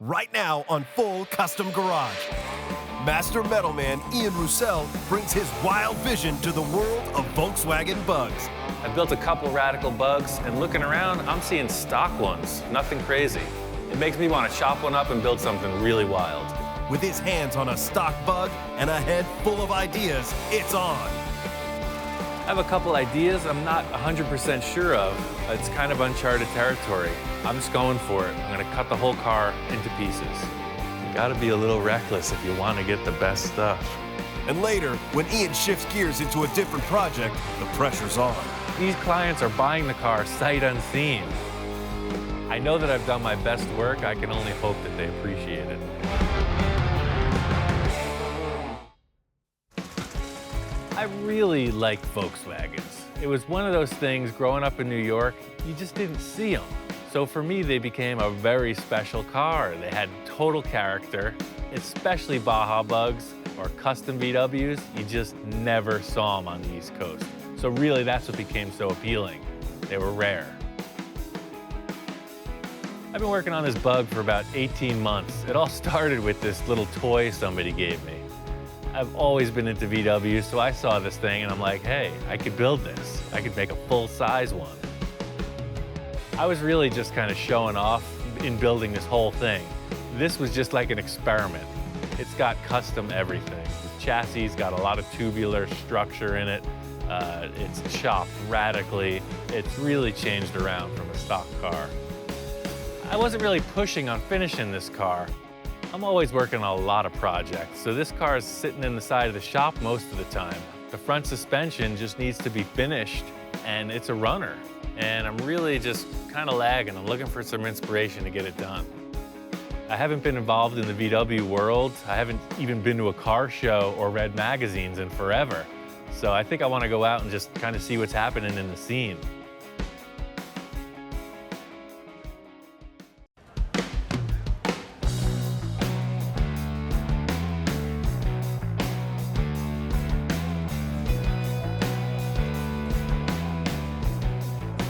right now on Full Custom Garage. Master metalman Ian Roussel brings his wild vision to the world of Volkswagen bugs. I built a couple radical bugs, and looking around, I'm seeing stock ones, nothing crazy. It makes me want to chop one up and build something really wild. With his hands on a stock bug and a head full of ideas, it's on. I have a couple ideas I'm not 100% sure of. It's kind of uncharted territory. I'm just going for it. I'm going to cut the whole car into pieces. You got to be a little reckless if you want to get the best stuff. And later, when Ian shifts gears into a different project, the pressure's on. These clients are buying the car sight unseen. I know that I've done my best work. I can only hope that they appreciate it. I really like Volkswagens. It was one of those things growing up in New York, you just didn't see them. So for me, they became a very special car. They had total character, especially Baja bugs or custom VWs. You just never saw them on the East Coast. So really, that's what became so appealing. They were rare. I've been working on this bug for about 18 months. It all started with this little toy somebody gave me. I've always been into VWs, so I saw this thing and I'm like, hey, I could build this. I could make a full-size one. I was really just kind of showing off in building this whole thing. This was just like an experiment. It's got custom everything. The chassis got a lot of tubular structure in it. It's chopped radically. It's really changed around from a stock car. I wasn't really pushing on finishing this car. I'm always working on a lot of projects, so this car is sitting in the side of the shop most of the time. The front suspension just needs to be finished, and it's a runner. And I'm really just kind of lagging. I'm looking for some inspiration to get it done. I haven't been involved in the VW world. I haven't even been to a car show or read magazines in forever. So I think I want to go out and just kind of see what's happening in the scene.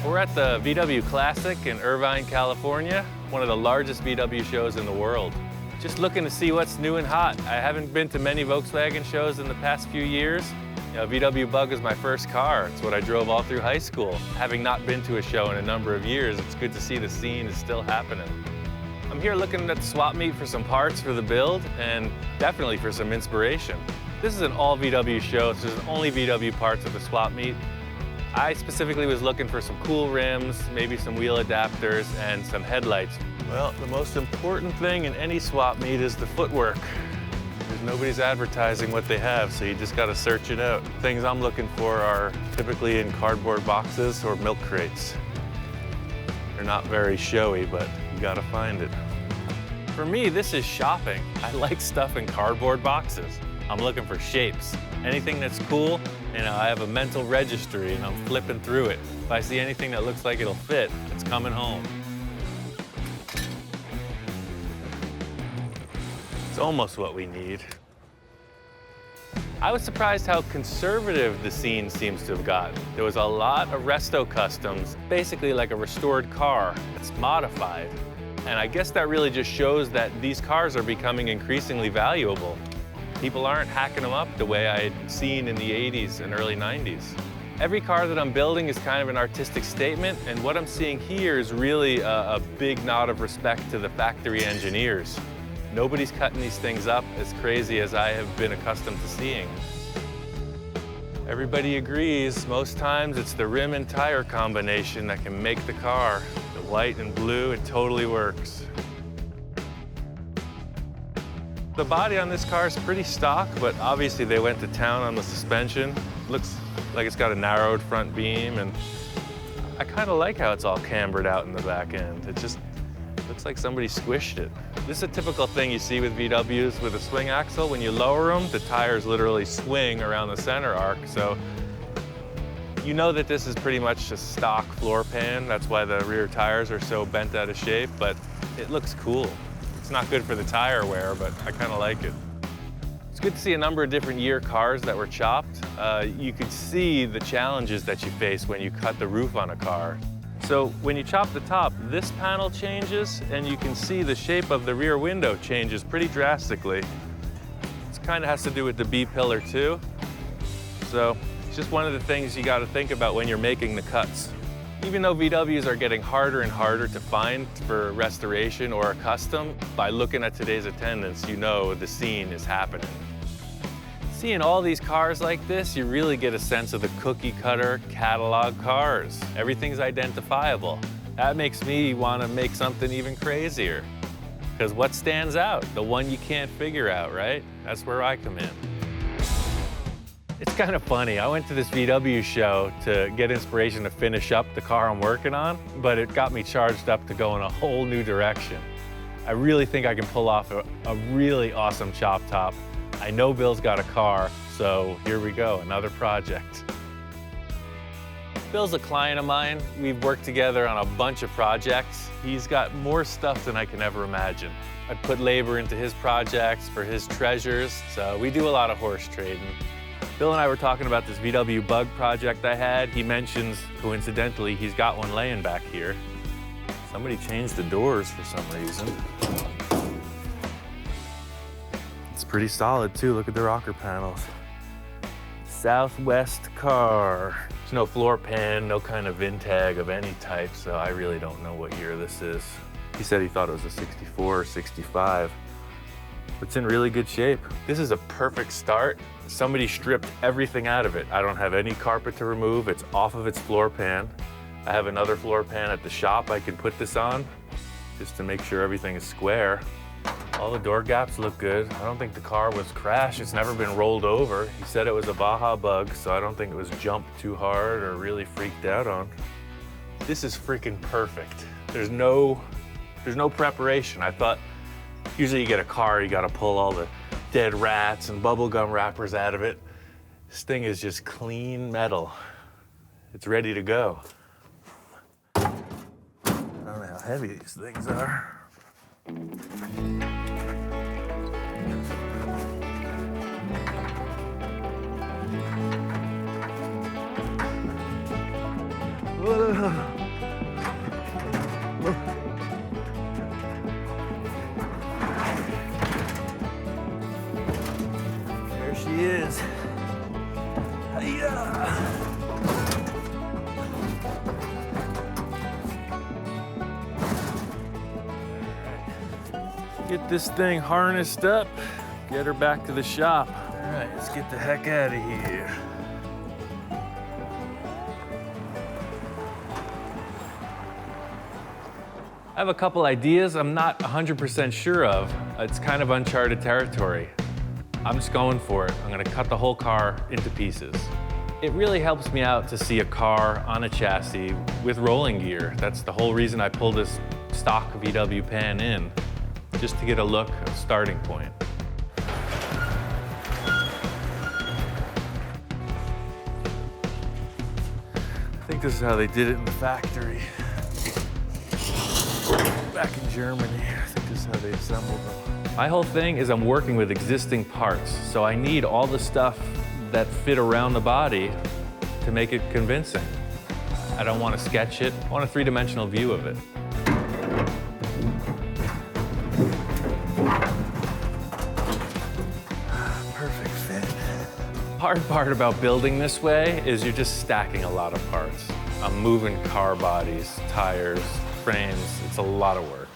We're at the VW Classic in Irvine, California, one of the largest VW shows in the world. Just looking to see what's new and hot. I haven't been to many Volkswagen shows in the past few years. You know, VW Bug is my first car. It's what I drove all through high school. Having not been to a show in a number of years, it's good to see the scene is still happening. I'm here looking at the swap meet for some parts for the build and definitely for some inspiration. This is an all VW show, so there's only VW parts at the swap meet. I specifically was looking for some cool rims, maybe some wheel adapters, and some headlights. Well, the most important thing in any swap meet is the footwork. Because nobody's advertising what they have, so you just gotta search it out. Things I'm looking for are typically in cardboard boxes or milk crates. They're not very showy, but you gotta find it. For me, this is shopping. I like stuff in cardboard boxes. I'm looking for shapes. Anything that's cool, you know, I have a mental registry and I'm flipping through it. If I see anything that looks like it'll fit, it's coming home. It's almost what we need. I was surprised how conservative the scene seems to have gotten. There was a lot of resto customs, basically like a restored car that's modified. And I guess that really just shows that these cars are becoming increasingly valuable. People aren't hacking them up the way I had seen in the 80s and early 90s. Every car that I'm building is kind of an artistic statement, and what I'm seeing here is really a big nod of respect to the factory engineers. Nobody's cutting these things up as crazy as I have been accustomed to seeing. Everybody agrees, most times it's the rim and tire combination that can make the car. The white and blue, it totally works. The body on this car is pretty stock, but obviously they went to town on the suspension. Looks like it's got a narrowed front beam, and I kind of like how it's all cambered out in the back end. It just looks like somebody squished it. This is a typical thing you see with VWs with a swing axle. When you lower them, the tires literally swing around the center arc, so you know that this is pretty much a stock floor pan. That's why the rear tires are so bent out of shape, but it looks cool. It's not good for the tire wear, but I kind of like it. It's good to see a number of different year cars that were chopped. You could see the challenges that you face when you cut the roof on a car. So when you chop the top, this panel changes, and you can see the shape of the rear window changes pretty drastically. It kind of has to do with the B-pillar too. So it's just one of the things you got to think about when you're making the cuts. Even though VWs are getting harder and harder to find for restoration or a custom, by looking at today's attendance, you know the scene is happening. Seeing all these cars like this, you really get a sense of the cookie cutter catalog cars. Everything's identifiable. That makes me want to make something even crazier. Because what stands out? The one you can't figure out, right? That's where I come in. It's kind of funny. I went to this VW show to get inspiration to finish up the car I'm working on, but it got me charged up to go in a whole new direction. I really think I can pull off a really awesome chop top. I know Bill's got a car, so here we go, another project. Bill's a client of mine. We've worked together on a bunch of projects. He's got more stuff than I can ever imagine. I put labor into his projects for his treasures, so we do a lot of horse trading. Bill and I were talking about this VW Bug project I had. He mentions, coincidentally, he's got one laying back here. Somebody changed the doors for some reason. It's pretty solid too, look at the rocker panels. Southwest car. There's no floor pan, no kind of VIN tag of any type, so I really don't know what year this is. He said he thought it was a 64 or 65. It's in really good shape. This is a perfect start. Somebody stripped everything out of it. I don't have any carpet to remove. It's off of its floor pan. I have another floor pan at the shop I can put this on just to make sure everything is square. All the door gaps look good. I don't think the car was crashed. It's never been rolled over. He said it was a Baja bug, so I don't think it was jumped too hard or really freaked out on. This is freaking perfect. There's no preparation. I thought, usually you get a car, you gotta pull all the dead rats and bubblegum wrappers out of it. This thing is just clean metal. It's ready to go. I don't know how heavy these things are. Whoa. She is. Hi-ya. Get this thing harnessed up, get her back to the shop. All right, let's get the heck out of here. I have a couple ideas I'm not 100% sure of. It's kind of uncharted territory. I'm just going for it. I'm gonna cut the whole car into pieces. It really helps me out to see a car on a chassis with rolling gear. That's the whole reason I pulled this stock VW pan in, just to get a look, a starting point. I think this is how they did it in the factory. Back in Germany, I think this is how they assembled them. My whole thing is I'm working with existing parts, so I need all the stuff that fit around the body to make it convincing. I don't want to sketch it, I want a three-dimensional view of it. Perfect fit. Hard part about building this way is you're just stacking a lot of parts. I'm moving car bodies, tires, frames, it's a lot of work.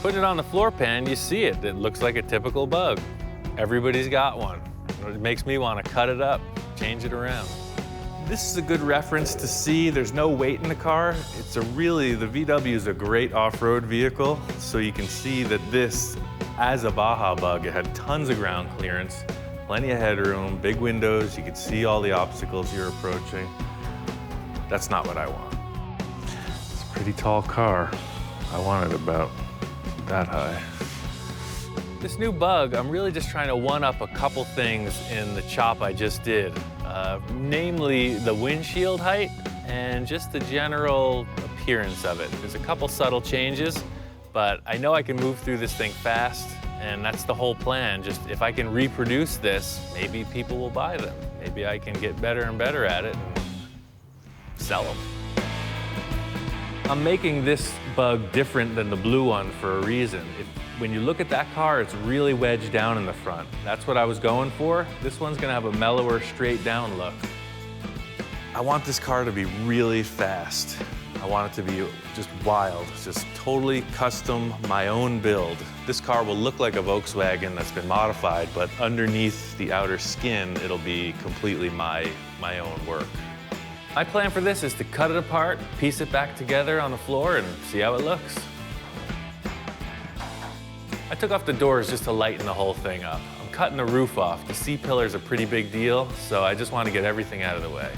Putting it on the floor pan, you see it. It looks like a typical bug. Everybody's got one. It makes me want to cut it up, change it around. This is a good reference to see there's no weight in the car. The VW is a great off-road vehicle, so you can see that this, as a Baja bug, it had tons of ground clearance, plenty of headroom, big windows, you could see all the obstacles you're approaching. That's not what I want. It's a pretty tall car. I want it about that high. This new bug, I'm really just trying to one-up a couple things in the chop I just did. Namely the windshield height and just the general appearance of it. There's a couple subtle changes, but I know I can move through this thing fast, and that's the whole plan. Just if I can reproduce this, maybe people will buy them. Maybe I can get better and better at it and sell them. I'm making this bug different than the blue one for a reason. When you look at that car, it's really wedged down in the front. That's what I was going for. This one's gonna have a mellower, straight down look. I want this car to be really fast. I want it to be just wild, just totally custom, my own build. This car will look like a Volkswagen that's been modified, but underneath the outer skin, it'll be completely my own work. My plan for this is to cut it apart, piece it back together on the floor, and see how it looks. I took off the doors just to lighten the whole thing up. I'm cutting the roof off. The C-pillar is a pretty big deal, so I just want to get everything out of the way.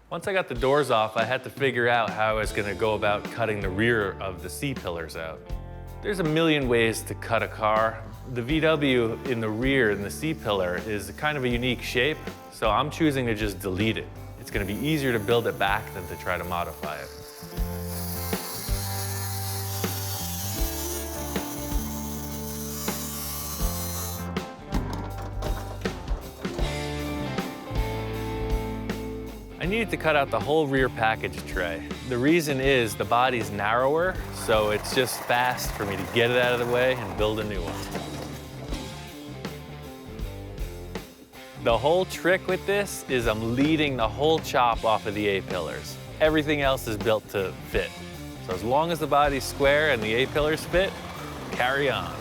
Once I got the doors off, I had to figure out how I was going to go about cutting the rear of the C-pillars out. There's a million ways to cut a car. The VW in the rear in the C-pillar is kind of a unique shape, so I'm choosing to just delete it. It's going to be easier to build it back than to try to modify it. I needed to cut out the whole rear package tray. The reason is the body's narrower, so it's just fast for me to get it out of the way and build a new one. The whole trick with this is I'm leading the whole chop off of the A-pillars. Everything else is built to fit. So as long as the body's square and the A-pillars fit, carry on.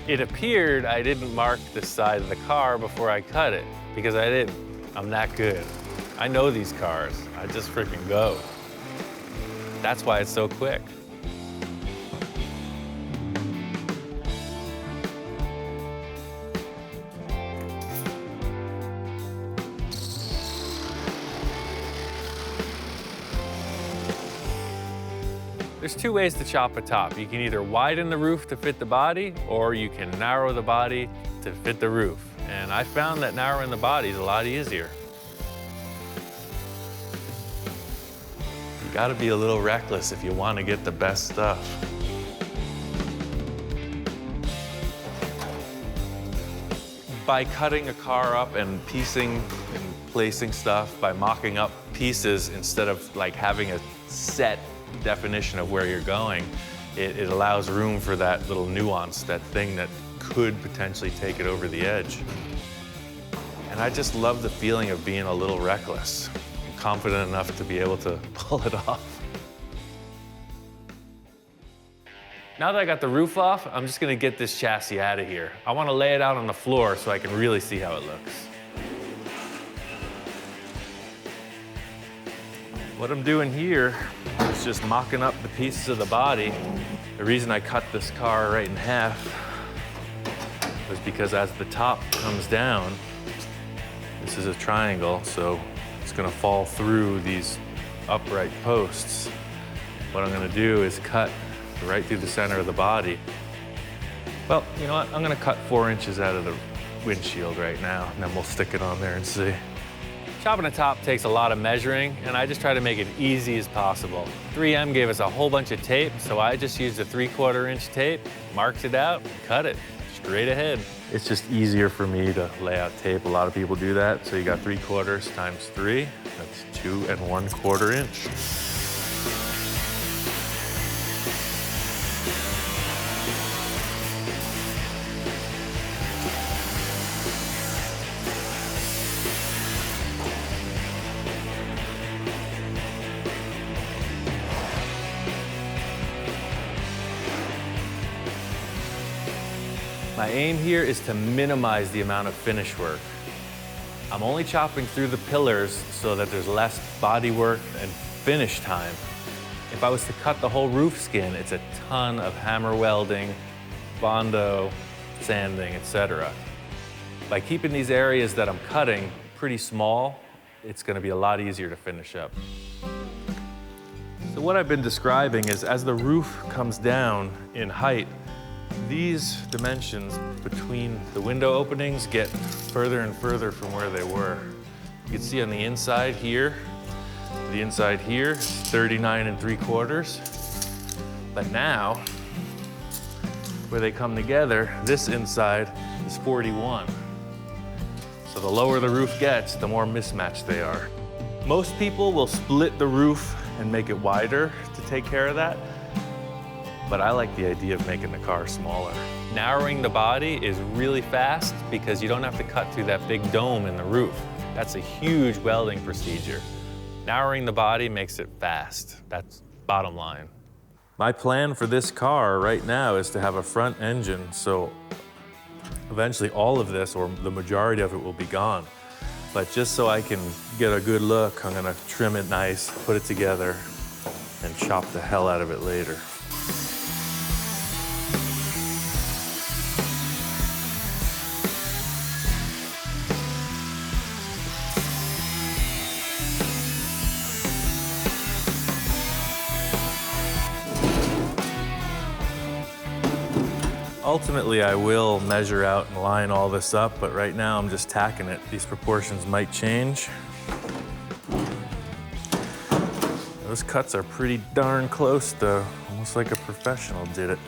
It appeared I didn't mark the side of the car before I cut it, because I didn't. I'm that good. I know these cars. I just freaking go. That's why it's so quick. There's two ways to chop a top. You can either widen the roof to fit the body, or you can narrow the body to fit the roof. And I found that narrowing the body is a lot easier. You gotta be a little reckless if you want to get the best stuff. By cutting a car up and piecing and placing stuff, by mocking up pieces instead of like having a set definition of where you're going, it allows room for that little nuance, that thing that could potentially take it over the edge. And I just love the feeling of being a little reckless. I'm confident enough to be able to pull it off. Now that I got the roof off, I'm just gonna get this chassis out of here. I wanna lay it out on the floor so I can really see how it looks. What I'm doing here is just mocking up the pieces of the body. The reason I cut this car right in half was because as the top comes down, this is a triangle, so it's gonna fall through these upright posts. What I'm gonna do is cut right through the center of the body. Well, you know what? I'm gonna cut 4 inches out of the windshield right now, and then we'll stick it on there and see. Chopping a top takes a lot of measuring, and I just try to make it easy as possible. 3M gave us a whole bunch of tape, so I just used a 3/4 inch tape, marked it out, and cut it straight ahead. It's just easier for me to lay out tape. A lot of people do that. So you got 3/4 times 3, that's 2 1/4 inch. My aim here is to minimize the amount of finish work. I'm only chopping through the pillars so that there's less body work and finish time. If I was to cut the whole roof skin, it's a ton of hammer welding, Bondo, sanding, etc. By keeping these areas that I'm cutting pretty small, it's going to be a lot easier to finish up. So what I've been describing is as the roof comes down in height, these dimensions between the window openings get further and further from where they were. You can see on the inside here is 39 3/4. But now, where they come together, this inside is 41. So The lower the roof gets, the more mismatched they are. Most people will split the roof and make it wider to take care of that, but I like the idea of making the car smaller. Narrowing the body is really fast because you don't have to cut through that big dome in the roof. That's a huge welding procedure. Narrowing the body makes it fast. That's bottom line. My plan for this car right now is to have a front engine, so eventually all of this, or the majority of it, will be gone. But just so I can get a good look, I'm gonna trim it nice, put it together, and chop the hell out of it later. Ultimately, I will measure out and line all this up, but right now I'm just tacking it. These proportions might change. Those cuts are pretty darn close though, almost like a professional did it.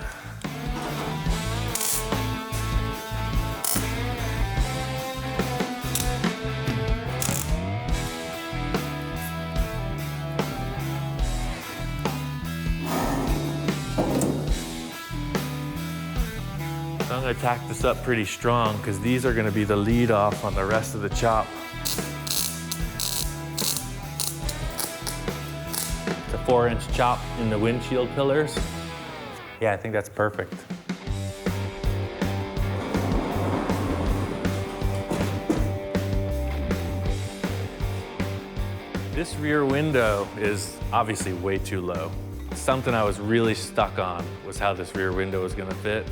I'm gonna tack this up pretty strong because these are gonna be the lead off on the rest of the chop. It's a 4-inch chop in the windshield pillars. Yeah, I think that's perfect. This rear window is obviously way too low. Something I was really stuck on was how this rear window was gonna fit.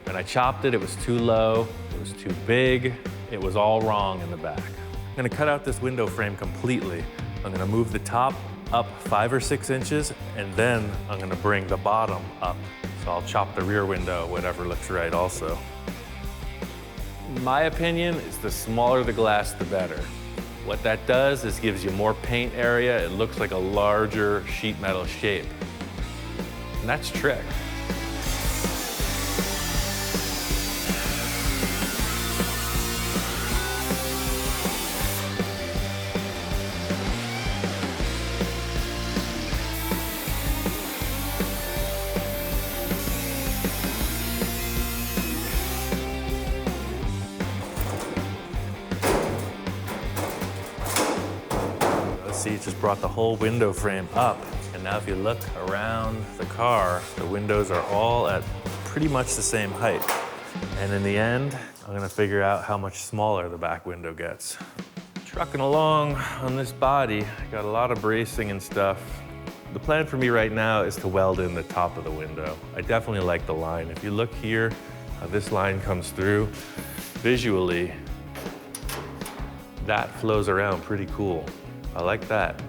When I chopped it, it was too low, it was too big, it was all wrong in the back. I'm gonna cut out this window frame completely. I'm gonna move the top up 5 or 6 inches, and then I'm gonna bring the bottom up. So I'll chop the rear window, whatever looks right also. In my opinion, is the smaller the glass, the better. What that does is gives you more paint area. It looks like a larger sheet metal shape. And that's trick. See, it just brought the whole window frame up. And now if you look around the car, the windows are all at pretty much the same height. And in the end, I'm gonna figure out how much smaller the back window gets. Trucking along on this body, got a lot of bracing and stuff. The plan for me right now is to weld in the top of the window. I definitely like the line. If you look here, how this line comes through, visually, that flows around pretty cool. I like that.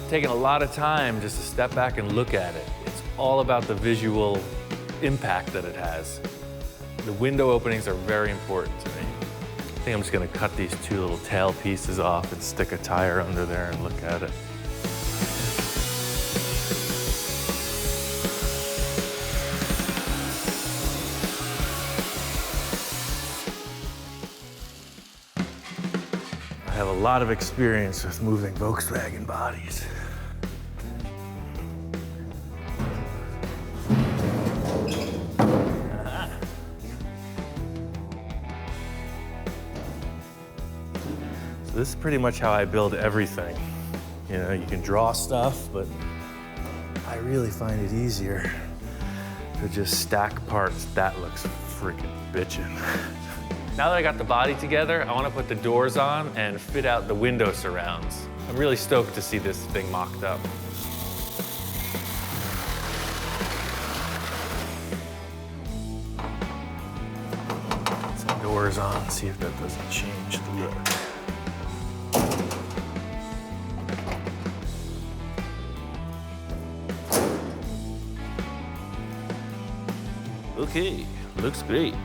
Taking a lot of time just to step back and look at it. It's all about the visual impact that it has. The window openings are very important to me. I think I'm just gonna cut these 2 little tail pieces off and stick a tire under there and look at it. I have a lot of experience with moving Volkswagen bodies. So this is pretty much how I build everything. You know, you can draw stuff, but I really find it easier to just stack parts. That looks freaking bitchin'. Now that I got the body together, I want to put the doors on and fit out the window surrounds. I'm really stoked to see this thing mocked up. Some doors on, see if that doesn't change the look. Okay, looks great.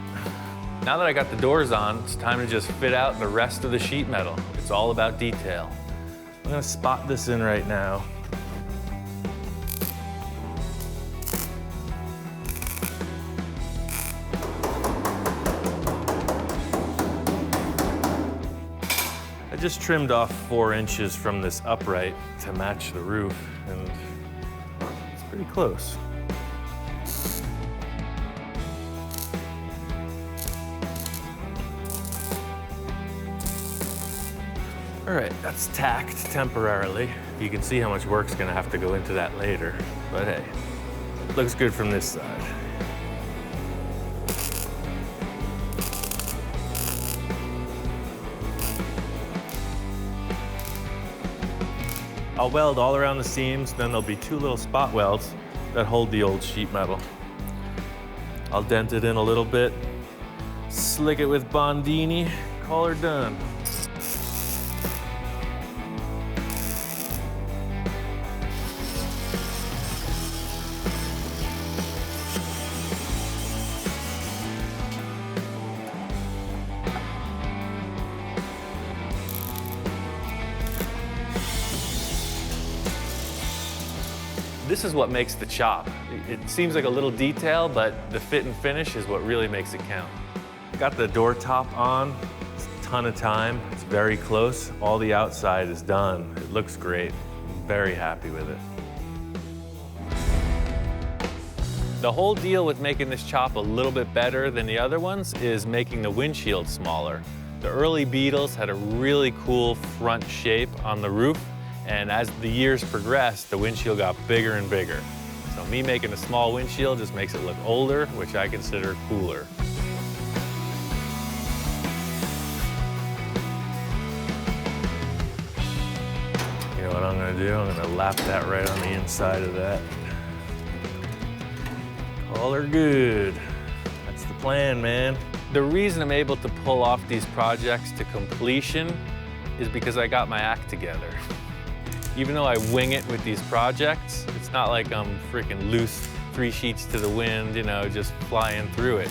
Now that I got the doors on, it's time to just fit out the rest of the sheet metal. It's all about detail. I'm gonna spot this in right now. just trimmed off 4 inches from this upright to match the roof, and it's pretty close. All right, that's tacked temporarily. You can see how much work's gonna have to go into that later, but hey, looks good from this side. I'll weld all around the seams, then there'll be 2 little spot welds that hold the old sheet metal. I'll dent it in a little bit, slick it with Bondini, call her done. This is what makes the chop. It seems like a little detail, but the fit and finish is what really makes it count. Got the door top on, it's a ton of time, it's very close. All the outside is done. It looks great. I'm very happy with it. The whole deal with making this chop a little bit better than the other ones is making the windshield smaller. The early Beetles had a really cool front shape on the roof, and as the years progressed, the windshield got bigger and bigger. So me making a small windshield just makes it look older, which I consider cooler. You know what I'm gonna do? I'm gonna lap that right on the inside of that. Call her good. That's the plan, man. The reason I'm able to pull off these projects to completion is because I got my act together. Even though I wing it with these projects, it's not like I'm freaking loose, 3 sheets to the wind, you know, just flying through it.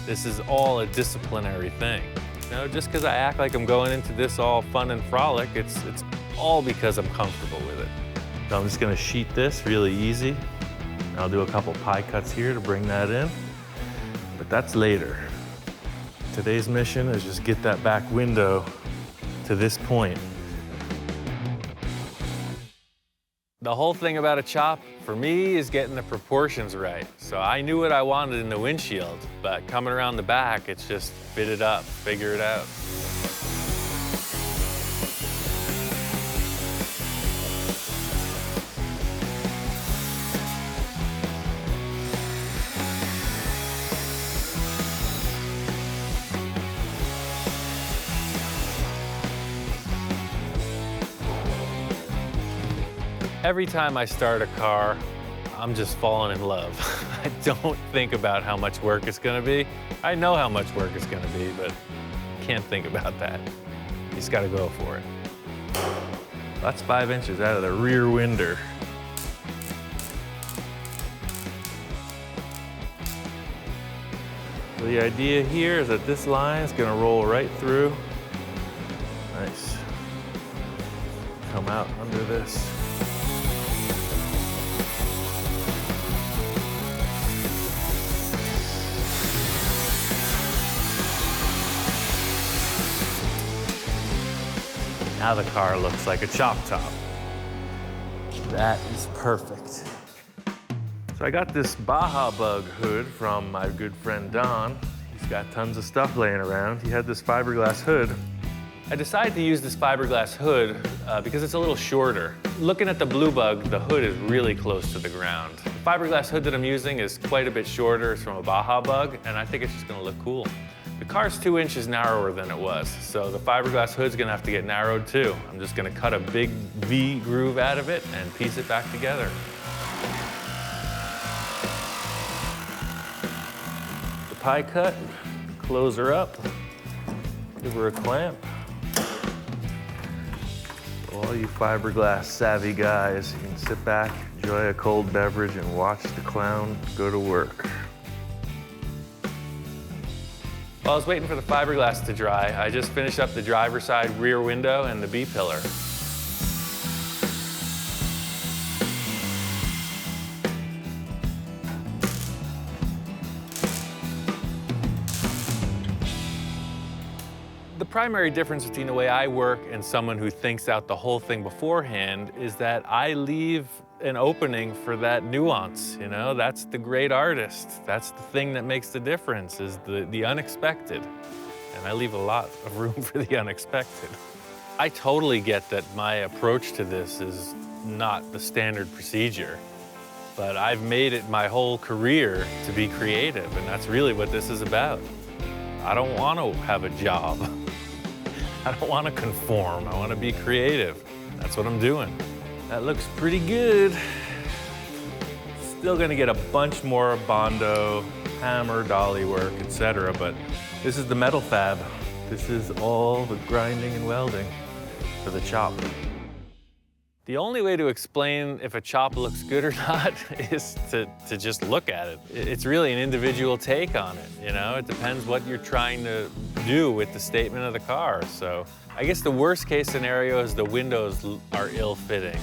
This is all a disciplinary thing. You know, just because I act like I'm going into this all fun and frolic, it's all because I'm comfortable with it. So I'm just gonna sheet this really easy. I'll do a couple pie cuts here to bring that in, but that's later. Today's mission is just get that back window to this point. The whole thing about a chop, for me, is getting the proportions right. So I knew what I wanted in the windshield, but coming around the back, it's just fit it up, figure it out. Every time I start a car, I'm just falling in love. I don't think about how much work it's gonna be. I know how much work it's gonna be, but I can't think about that. You just gotta go for it. That's 5 inches out of the rear winder. So the idea here is that this line is gonna roll right through. Nice. Come out under this. Now the car looks like a chop top. That is perfect. So I got this Baja bug hood from my good friend Don. He's got tons of stuff laying around. He had this fiberglass hood. I decided to use this fiberglass hood because it's a little shorter. Looking at the Blue Bug, the hood is really close to the ground. The fiberglass hood that I'm using is quite a bit shorter. It's from a Baja bug, and I think it's just gonna look cool. The car's 2 inches narrower than it was, so the fiberglass hood's gonna have to get narrowed too. I'm just gonna cut a big V groove out of it and piece it back together. The pie cut, close her up, give her a clamp. All you fiberglass savvy guys, you can sit back, enjoy a cold beverage, and watch the clown go to work. While I was waiting for the fiberglass to dry, I just finished up the driver's side rear window and the B-pillar. The primary difference between the way I work and someone who thinks out the whole thing beforehand is that I leave an opening for that nuance, you know? That's the great artist. That's the thing that makes the difference, is the unexpected. And I leave a lot of room for the unexpected. I totally get that my approach to this is not the standard procedure, but I've made it my whole career to be creative, and that's really what this is about. I don't want to have a job. I don't want to conform. I want to be creative. That's what I'm doing. That looks pretty good. Still gonna get a bunch more Bondo, hammer, dolly work, etc. But this is the metal fab. This is all the grinding and welding for the chop. The only way to explain if a chop looks good or not is to just look at it. It's really an individual take on it, you know? It depends what you're trying to do with the statement of the car. So I guess the worst case scenario is the windows are ill-fitting.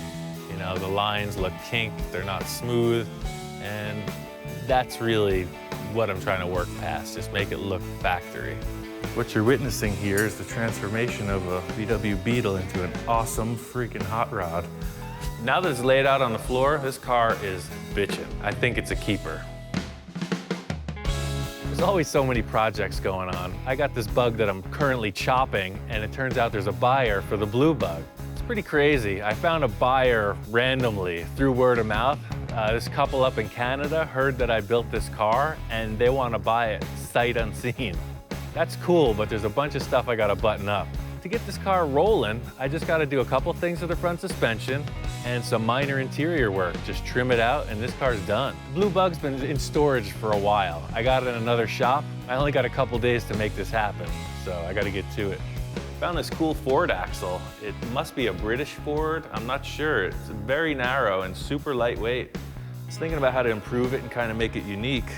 You know, the lines look kinked, they're not smooth, and that's really what I'm trying to work past, just make it look factory. What you're witnessing here is the transformation of a VW Beetle into an awesome freaking hot rod. Now that it's laid out on the floor, this car is bitchin'. I think it's a keeper. There's always so many projects going on. I got this bug that I'm currently chopping, and it turns out there's a buyer for the blue bug. It's pretty crazy. I found a buyer randomly through word of mouth. This couple up in Canada heard that I built this car, and they want to buy it sight unseen. That's cool, but there's a bunch of stuff I gotta button up. To get this car rolling, I just gotta do a couple things to the front suspension and some minor interior work. Just trim it out and this car's done. Blue Bug's been in storage for a while. I got it in another shop. I only got a couple days to make this happen, so I gotta get to it. Found this cool Ford axle. It must be a British Ford, I'm not sure. It's very narrow and super lightweight. I was thinking about how to improve it and kind of make it unique.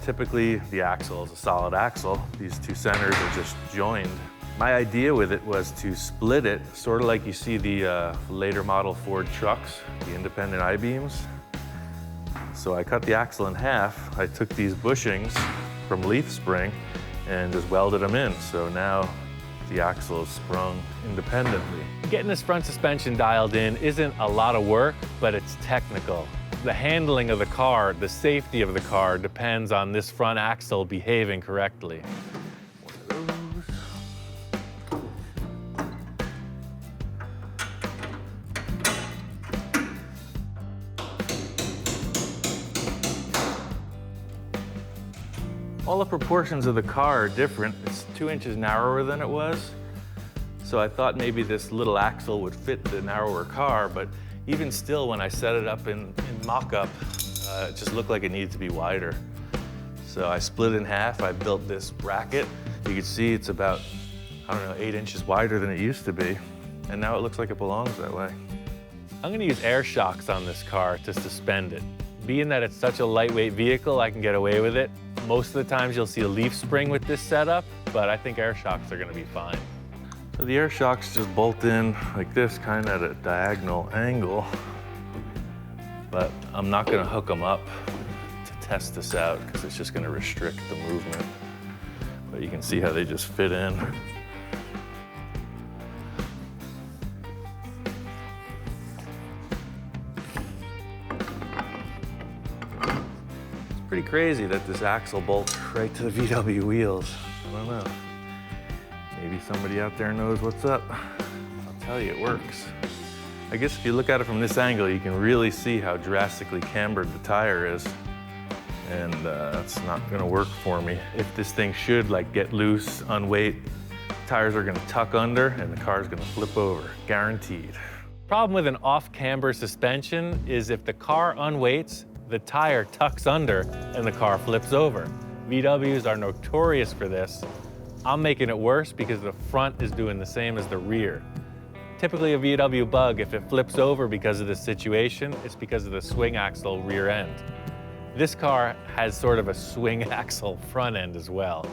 Typically, the axle is a solid axle. These two centers are just joined. My idea with it was to split it, sort of like you see the later model Ford trucks, the independent I-beams. So I cut the axle in half. I took these bushings from leaf spring and just welded them in. So now the axle is sprung independently. Getting this front suspension dialed in isn't a lot of work, but it's technical. The handling of the car, the safety of the car, depends on this front axle behaving correctly. All the proportions of the car are different. It's 2 inches narrower than it was. So I thought maybe this little axle would fit the narrower car, but even still, when I set it up in mock-up, it just looked like it needed to be wider. So I split it in half. I built this bracket. You can see it's about, I don't know, 8 inches wider than it used to be. And now it looks like it belongs that way. I'm gonna use air shocks on this car to suspend it. Being that it's such a lightweight vehicle, I can get away with it. Most of the times you'll see a leaf spring with this setup, but I think air shocks are gonna be fine. So the air shocks just bolt in like this, kind of at a diagonal angle. But I'm not gonna hook them up to test this out because it's just gonna restrict the movement. But you can see how they just fit in. It's pretty crazy that this axle bolts right to the VW wheels. I don't know. Maybe somebody out there knows what's up. I'll tell you, it works. I guess if you look at it from this angle, you can really see how drastically cambered the tire is. And that's not gonna work for me. If this thing should get loose, unweight, tires are gonna tuck under and the car's gonna flip over, guaranteed. Problem with an off-camber suspension is if the car unweights, the tire tucks under and the car flips over. VWs are notorious for this. I'm making it worse because the front is doing the same as the rear. Typically a VW Bug, if it flips over because of this situation, it's because of the swing axle rear end. This car has sort of a swing axle front end as well.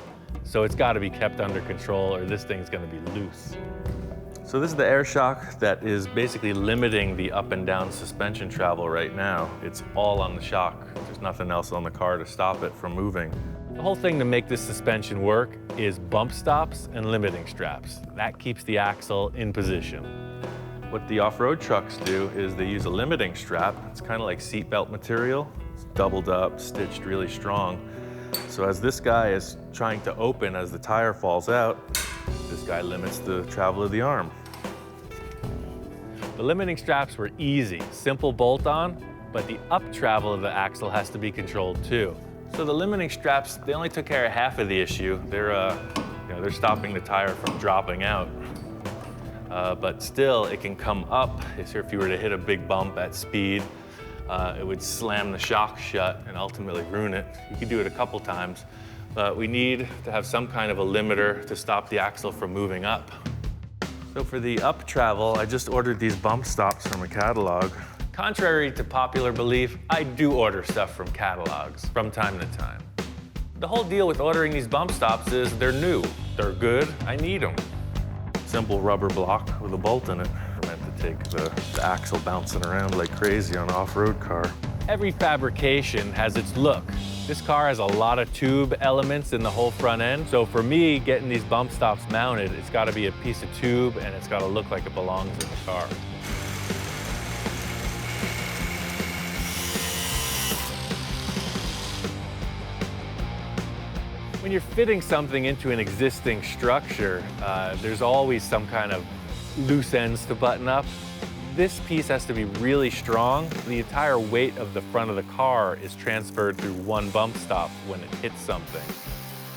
So it's gotta be kept under control or this thing's gonna be loose. So this is the air shock that is basically limiting the up and down suspension travel right now. It's all on the shock. There's nothing else on the car to stop it from moving. The whole thing to make this suspension work is bump stops and limiting straps. That keeps the axle in position. What the off-road trucks do is they use a limiting strap. It's kind of like seatbelt material. It's doubled up, stitched really strong. So as this guy is trying to open as the tire falls out, this guy limits the travel of the arm. The limiting straps were easy, simple bolt-on, but the up travel of the axle has to be controlled too. So the limiting straps, they only took care of half of the issue. They're stopping the tire from dropping out. But still, it can come up. If you were to hit a big bump at speed, it would slam the shock shut and ultimately ruin it. You could do it a couple times, but we need to have some kind of a limiter to stop the axle from moving up. So for the up travel, I just ordered these bump stops from a catalog. Contrary to popular belief, I do order stuff from catalogs from time to time. The whole deal with ordering these bump stops is they're new, they're good, I need them. Simple rubber block with a bolt in it. They're meant to take the axle bouncing around like crazy on an off-road car. Every fabrication has its look. This car has a lot of tube elements in the whole front end. So for me, getting these bump stops mounted, it's gotta be a piece of tube and it's gotta look like it belongs in the car. When you're fitting something into an existing structure, there's always some kind of loose ends to button up. This piece has to be really strong. The entire weight of the front of the car is transferred through one bump stop when it hits something.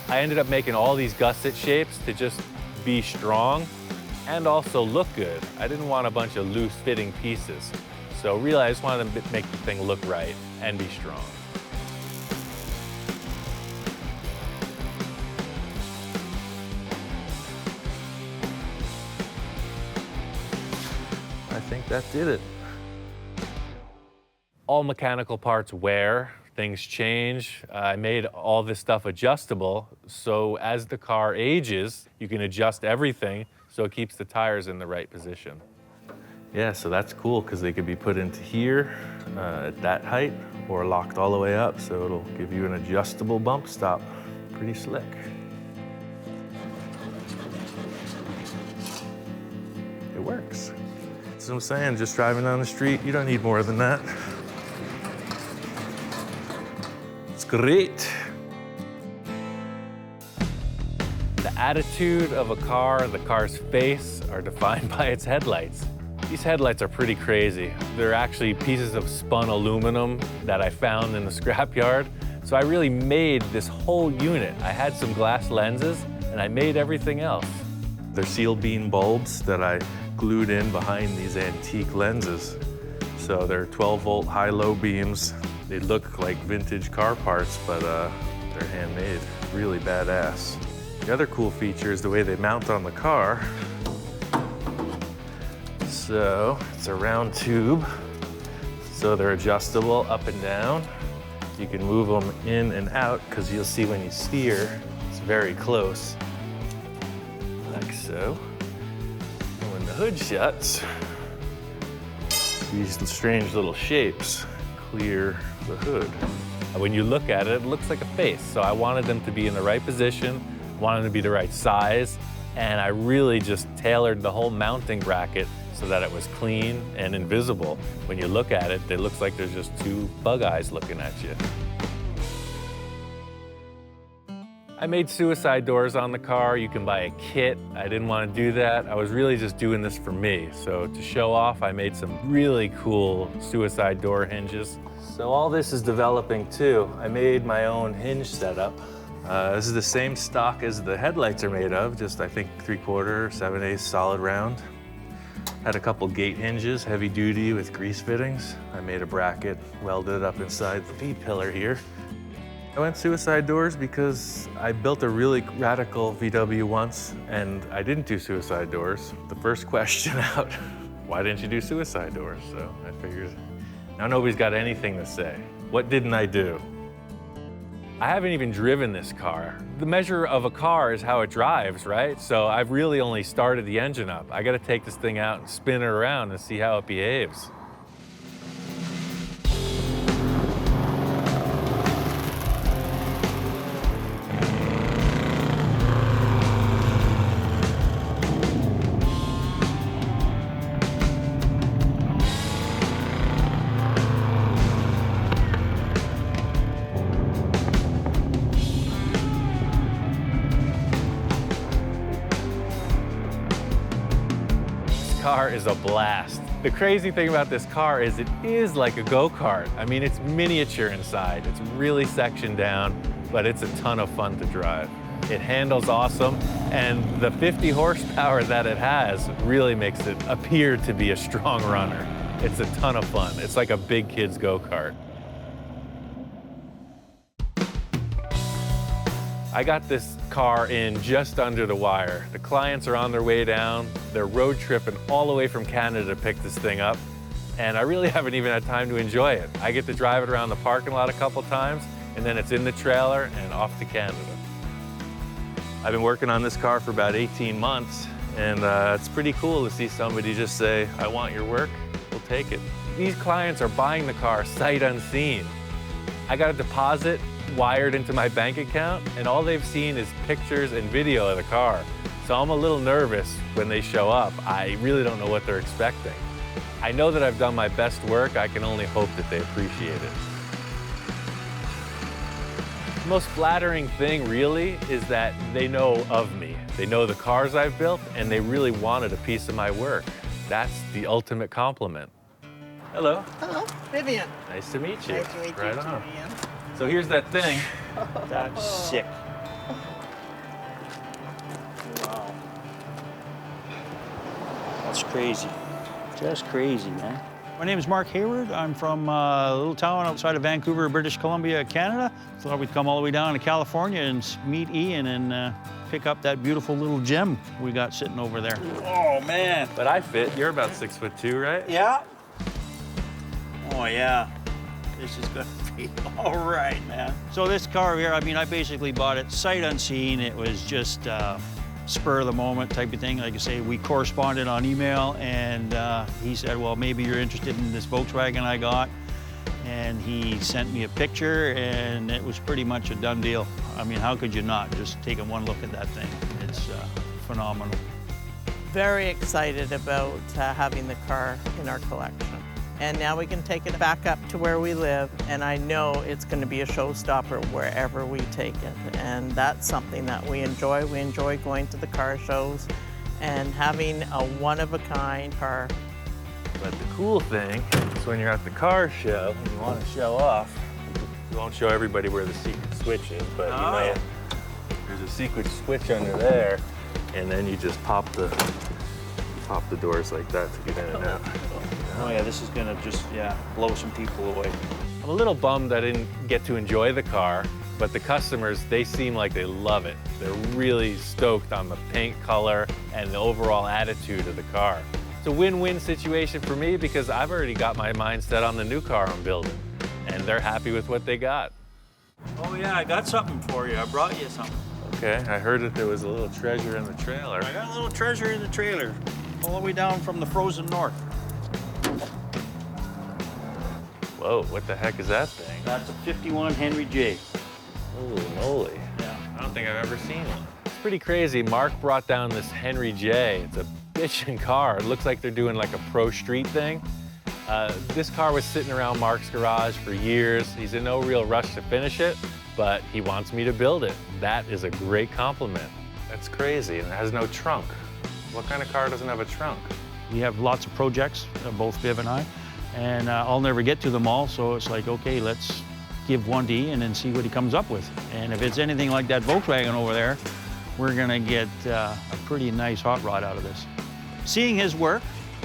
I ended up making all these gusset shapes to just be strong and also look good. I didn't want a bunch of loose fitting pieces. So really, I just wanted to make the thing look right and be strong. I think that did it. All mechanical parts wear, things change. I made all this stuff adjustable, so as the car ages, you can adjust everything so it keeps the tires in the right position. Yeah, so that's cool because they could be put into here at that height or locked all the way up, so it'll give you an adjustable bump stop. Pretty slick. It works. That's what I'm saying, just driving down the street, you don't need more than that. It's great. The attitude of a car, the car's face, are defined by its headlights. These headlights are pretty crazy. They're actually pieces of spun aluminum that I found in the scrapyard. So I really made this whole unit. I had some glass lenses and I made everything else. They're seal beam bulbs that I glued in behind these antique lenses. So they're 12-volt high-low beams. They look like vintage car parts, but they're handmade. Really badass. The other cool feature is the way they mount on the car. So it's a round tube. So they're adjustable up and down. You can move them in and out because you'll see when you steer, it's very close. Like so. And when the hood shuts, these strange little shapes clear the hood. When you look at it, it looks like a face. So I wanted them to be in the right position, wanted them to be the right size, and I really just tailored the whole mounting bracket so that it was clean and invisible. When you look at it, it looks like there's just two bug eyes looking at you. I made suicide doors on the car. You can buy a kit. I didn't want to do that. I was really just doing this for me. So to show off, I made some really cool suicide door hinges. So all this is developing too. I made my own hinge setup. This is the same stock as the headlights are made of, just I think 3/4, 7/8 solid round. Had a couple gate hinges, heavy duty with grease fittings. I made a bracket, welded it up inside the V-pillar here. I went suicide doors because I built a really radical VW once and I didn't do suicide doors. The first question out, why didn't you do suicide doors? So I figured, now nobody's got anything to say. What didn't I do? I haven't even driven this car. The measure of a car is how it drives, right? So I've really only started the engine up. I gotta take this thing out and spin it around and see how it behaves. Car is a blast. The crazy thing about this car is it is like a go-kart. I mean, it's miniature inside. It's really sectioned down, but it's a ton of fun to drive. It handles awesome, and the 50 horsepower that it has really makes it appear to be a strong runner. It's a ton of fun. It's like a big kid's go-kart. I got this car in just under the wire. The clients are on their way down. They're road tripping all the way from Canada to pick this thing up. And I really haven't even had time to enjoy it. I get to drive it around the parking lot a couple times, and then it's in the trailer and off to Canada. I've been working on this car for about 18 months, and it's pretty cool to see somebody just say, I want your work, we'll take it. These clients are buying the car sight unseen. I got a deposit wired into my bank account, and all they've seen is pictures and video of the car. So I'm a little nervous when they show up. I really don't know what they're expecting. I know that I've done my best work. I can only hope that they appreciate it. The most flattering thing really is that they know of me. They know the cars I've built, and they really wanted a piece of my work. That's the ultimate compliment. Hello. Hello, Vivian. Nice to meet you. Nice to meet you, Right on. Vivian. So here's that thing. That's sick. Wow. That's crazy. Just crazy, man. My name is Mark Hayward. I'm from a little town outside of Vancouver, British Columbia, Canada. Thought we'd come all the way down to California and meet Ian and pick up that beautiful little gem we got sitting over there. Oh, man. But I fit. You're about 6'2", right? Yeah. Oh, yeah. This is gonna be all right, man. So this car here, I mean, I basically bought it sight unseen. It was just spur of the moment type of thing. Like I say, we corresponded on email, and he said, well, maybe you're interested in this Volkswagen I got. And he sent me a picture, and it was pretty much a done deal. I mean, how could you not? Just taking one look at that thing. It's phenomenal. Very excited about having the car in our collection. And now we can take it back up to where we live, and I know it's going to be a showstopper wherever we take it. And that's something that we enjoy. We enjoy going to the car shows and having a one-of-a-kind car. But the cool thing is when you're at the car show and you want to show off, you won't show everybody where the secret switch is, but you know, there's a secret switch under there, and then you just pop the doors like that to get in and out. Oh yeah, this is gonna just, blow some people away. I'm a little bummed I didn't get to enjoy the car, but the customers, they seem like they love it. They're really stoked on the paint color and the overall attitude of the car. It's a win-win situation for me because I've already got my mind set on the new car I'm building, and they're happy with what they got. Oh yeah, I got something for you. I brought you something. Okay, I heard that there was a little treasure in the trailer. I got a little treasure in the trailer, all the way down from the frozen north. Whoa, what the heck is that thing? That's a 51 Henry J. Holy moly. Yeah. I don't think I've ever seen one. It's pretty crazy. Mark brought down this Henry J. It's a bitchin' car. It looks like they're doing like a pro street thing. This car was sitting around Mark's garage for years. He's in no real rush to finish it, but he wants me to build it. That is a great compliment. That's crazy, and it has no trunk. What kind of car doesn't have a trunk? We have lots of projects, both Viv and I, and I'll never get to them all, so it's like, okay, let's give one to Ian and see what he comes up with. And if it's anything like that Volkswagen over there, we're gonna get a pretty nice hot rod out of this. Seeing his work,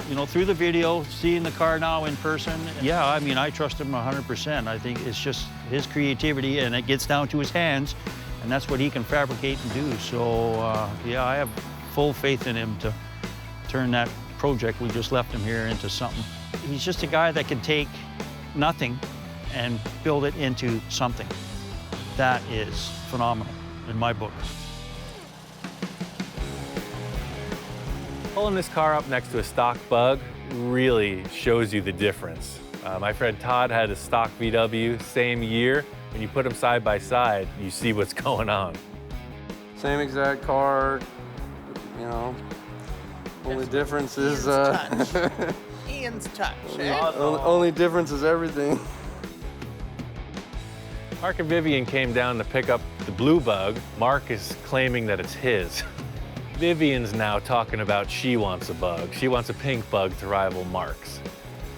you know, through the video, seeing the car now in person, yeah, I mean, I trust him 100%. I think it's just his creativity, and it gets down to his hands, and that's what he can fabricate and do. So, yeah, I have full faith in him to turn that project we just left him here into something. He's just a guy that can take nothing and build it into something. That is phenomenal in my book. Pulling this car up next to a stock Bug really shows you the difference. My friend Todd had a stock VW, same year. When you put them side by side, you see what's going on. Same exact car, you know. Only difference is Ian's touch. only difference is everything. Mark and Vivian came down to pick up the blue Bug. Mark is claiming that it's his. Vivian's now talking about she wants a Bug. She wants a pink Bug to rival Mark's.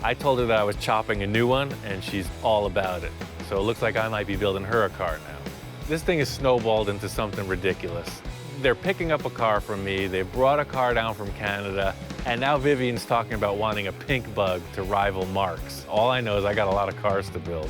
I told her that I was chopping a new one, and she's all about it. So it looks like I might be building her a car now. This thing has snowballed into something ridiculous. They're picking up a car from me, they brought a car down from Canada, and now Vivian's talking about wanting a pink Bug to rival Mark's. All I know is I got a lot of cars to build.